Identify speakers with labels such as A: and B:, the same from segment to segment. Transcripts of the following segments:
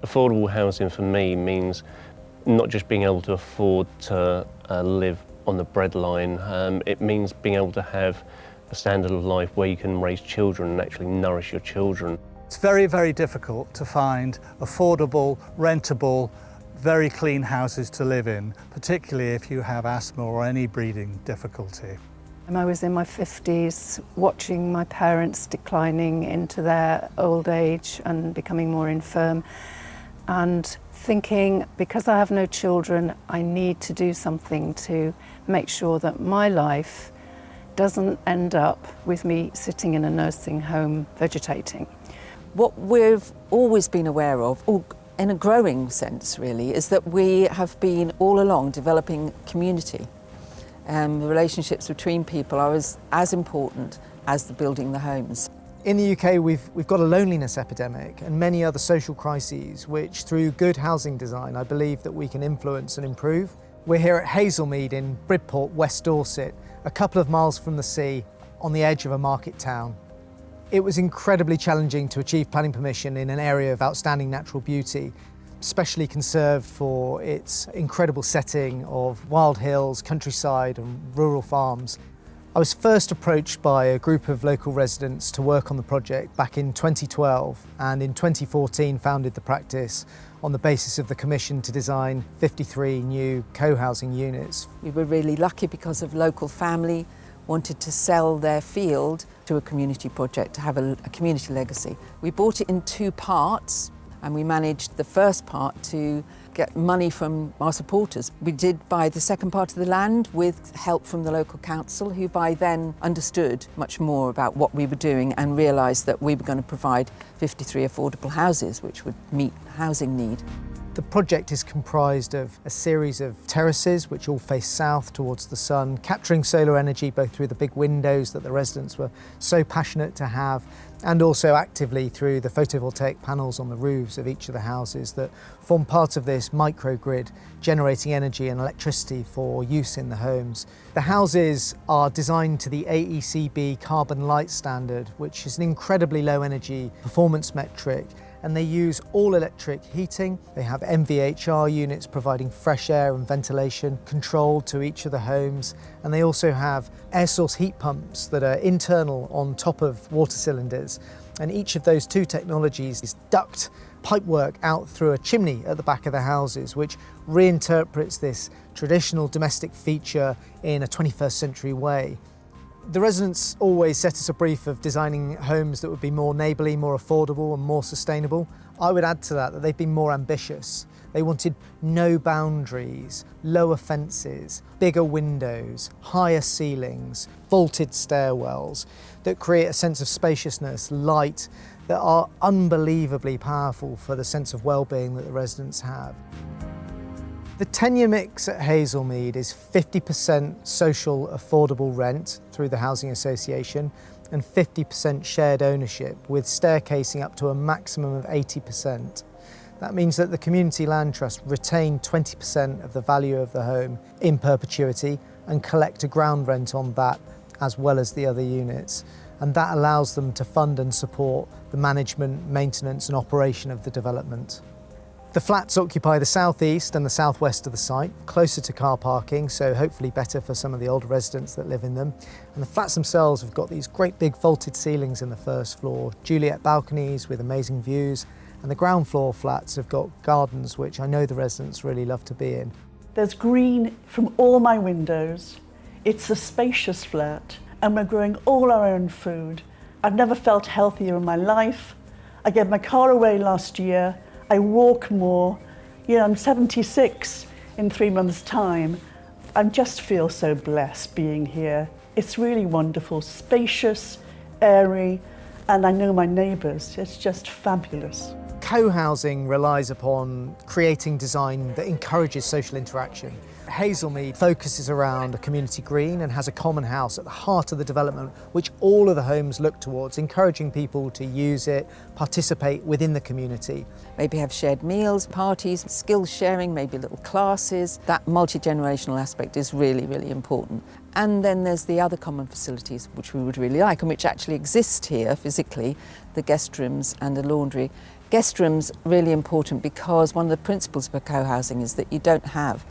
A: Affordable housing for me means not just being able to afford to live on the breadline, it means being able to have a standard of life where you can raise children and actually nourish your children.
B: It's very, very difficult to find affordable, rentable, very clean houses to live in, particularly if you have asthma or any breathing difficulty.
C: I was in my 50s watching my parents declining into their old age and becoming more infirm, and thinking, because I have no children, I need to do something to make sure that my life doesn't end up with me sitting in a nursing home vegetating.
D: What we've always been aware of, or in a growing sense really, is that we have been all along developing community. The relationships between people are as important as the building the homes.
E: In the UK, we've got a loneliness epidemic and many other social crises, which through good housing design, I believe that we can influence and improve. We're here at Hazelmead in Bridport, West Dorset, a couple of miles from the sea, on the edge of a market town. It was incredibly challenging to achieve planning permission in an area of outstanding natural beauty, specially conserved for its incredible setting of wild hills, countryside and rural farms. I was first approached by a group of local residents to work on the project back in 2012, and in 2014 founded the practice on the basis of the commission to design 53 new co-housing units.
D: We were really lucky because of local family wanted to sell their field to a community project to have a community legacy. We bought it in 2 parts, and we managed the first part to get money from our supporters. We did buy the second part of the land with help from the local council, who by then understood much more about what we were doing and realised that we were going to provide 53 affordable houses which would meet housing need.
E: The project is comprised of a series of terraces which all face south towards the sun, capturing solar energy both through the big windows that the residents were so passionate to have, and also actively through the photovoltaic panels on the roofs of each of the houses that form part of this microgrid, generating energy and electricity for use in the homes. The houses are designed to the AECB carbon light standard, which is an incredibly low energy performance metric, and they use all electric heating. They have MVHR units providing fresh air and ventilation controlled to each of the homes, and they also have air source heat pumps that are internal on top of water cylinders, and each of those 2 technologies is duct pipework out through a chimney at the back of the houses, which reinterprets this traditional domestic feature in a 21st century way. The residents always set us a brief of designing homes that would be more neighbourly, more affordable and more sustainable. I would add to that they've been more ambitious. They wanted no boundaries, lower fences, bigger windows, higher ceilings, vaulted stairwells that create a sense of spaciousness, light, that are unbelievably powerful for the sense of well-being that the residents have. The tenure mix at Hazelmead is 50% social affordable rent through the Housing Association and 50% shared ownership, with staircasing up to a maximum of 80%. That means that the Community Land Trust retain 20% of the value of the home in perpetuity and collect a ground rent on that as well as the other units. And that allows them to fund and support the management, maintenance and operation of the development. The flats occupy the southeast and the southwest of the site, closer to car parking, so hopefully better for some of the older residents that live in them. And the flats themselves have got these great big vaulted ceilings in the first floor, Juliet balconies with amazing views, and the ground floor flats have got gardens which I know the residents really love to be in.
F: There's green from all my windows. It's a spacious flat, and we're growing all our own food. I've never felt healthier in my life. I gave my car away last year. I walk more. You know, I'm 76 in 3 months' time. I just feel so blessed being here. It's really wonderful, spacious, airy, and I know my neighbours. It's just fabulous.
E: Co-housing relies upon creating design that encourages social interaction. Hazelmead focuses around a community green and has a common house at the heart of the development, which all of the homes look towards, encouraging people to use it, participate within the community.
D: Maybe have shared meals, parties, skills sharing, maybe little classes. That multi-generational aspect is really, really important. And then there's the other common facilities which we would really like and which actually exist here physically, the guest rooms and the laundry. Guest rooms really important because one of the principles of co-housing is that you don't have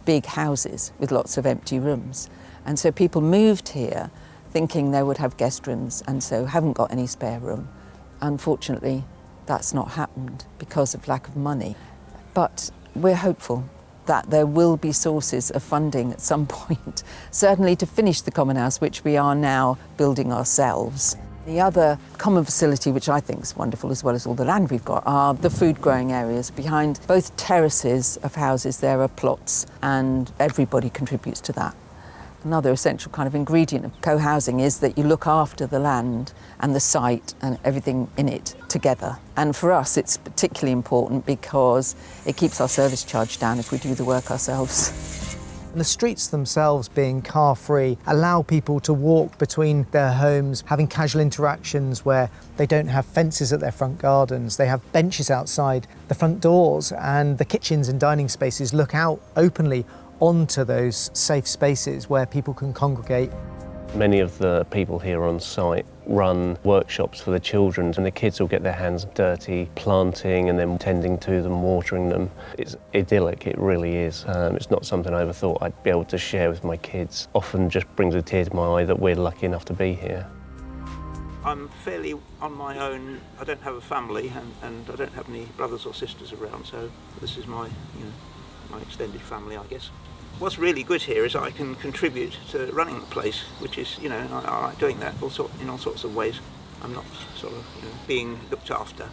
D: big houses with lots of empty rooms. And so people moved here thinking they would have guest rooms and so haven't got any spare room. Unfortunately, that's not happened because of lack of money. But we're hopeful that there will be sources of funding at some point, certainly to finish the Common House, which we are now building ourselves. The other common facility, which I think is wonderful, as well as all the land we've got, are the food growing areas. Behind both terraces of houses, there are plots, and everybody contributes to that. Another essential kind of ingredient of co-housing is that you look after the land and the site and everything in it together. And for us, it's particularly important because it keeps our service charge down if we do the work ourselves.
E: And the streets themselves, being car-free, allow people to walk between their homes, having casual interactions where they don't have fences at their front gardens. They have benches outside the front doors, and the kitchens and dining spaces look out openly onto those safe spaces where people can congregate.
A: Many of the people here on site run workshops for the children, and the kids will get their hands dirty planting and then tending to them, watering them. It's idyllic, it really is. It's not something I ever thought I'd be able to share with my kids. Often just brings a tear to my eye that we're lucky enough to be here.
G: I'm fairly on my own. I don't have a family and I don't have any brothers or sisters around, so this is my extended family, I guess. What's really good here is I can contribute to running the place, which is, I like doing that in all sorts of ways. I'm not sort of being looked after.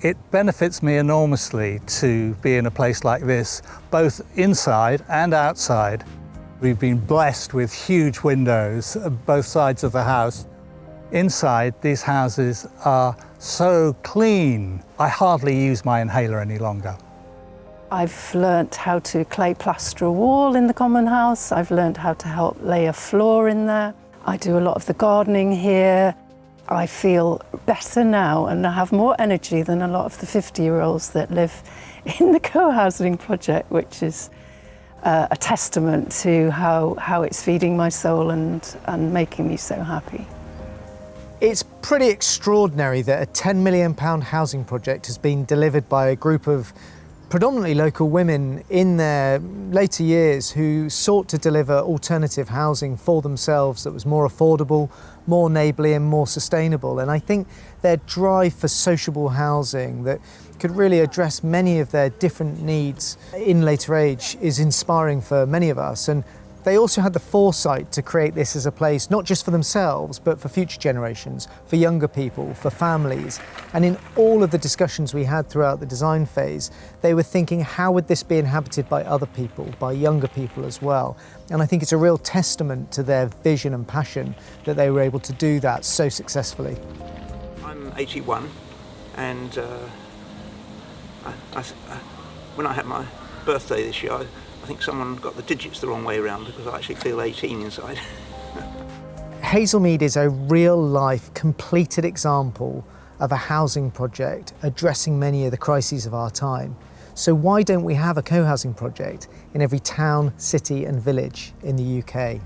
B: It benefits me enormously to be in a place like this, both inside and outside. We've been blessed with huge windows on both sides of the house. Inside, these houses are so clean. I hardly use my inhaler any longer.
C: I've learnt how to clay plaster a wall in the common house. I've learnt how to help lay a floor in there. I do a lot of the gardening here. I feel better now and I have more energy than a lot of the 50-year-olds that live in the co-housing project, which is a testament to how it's feeding my soul and making me so happy.
E: It's pretty extraordinary that a £10 million housing project has been delivered by a group of predominantly local women in their later years who sought to deliver alternative housing for themselves that was more affordable, more neighbourly and more sustainable. And I think their drive for sociable housing that could really address many of their different needs in later age is inspiring for many of us. And they also had the foresight to create this as a place not just for themselves, but for future generations, for younger people, for families. And in all of the discussions we had throughout the design phase, they were thinking, how would this be inhabited by other people, by younger people as well? And I think it's a real testament to their vision and passion that they were able to do that so successfully.
G: I'm 81, and when I had my birthday this year, I think someone got the digits the wrong way around because I actually feel 18 inside.
E: Hazelmead is a real-life, completed example of a housing project addressing many of the crises of our time. So why don't we have a co-housing project in every town, city and village in the UK?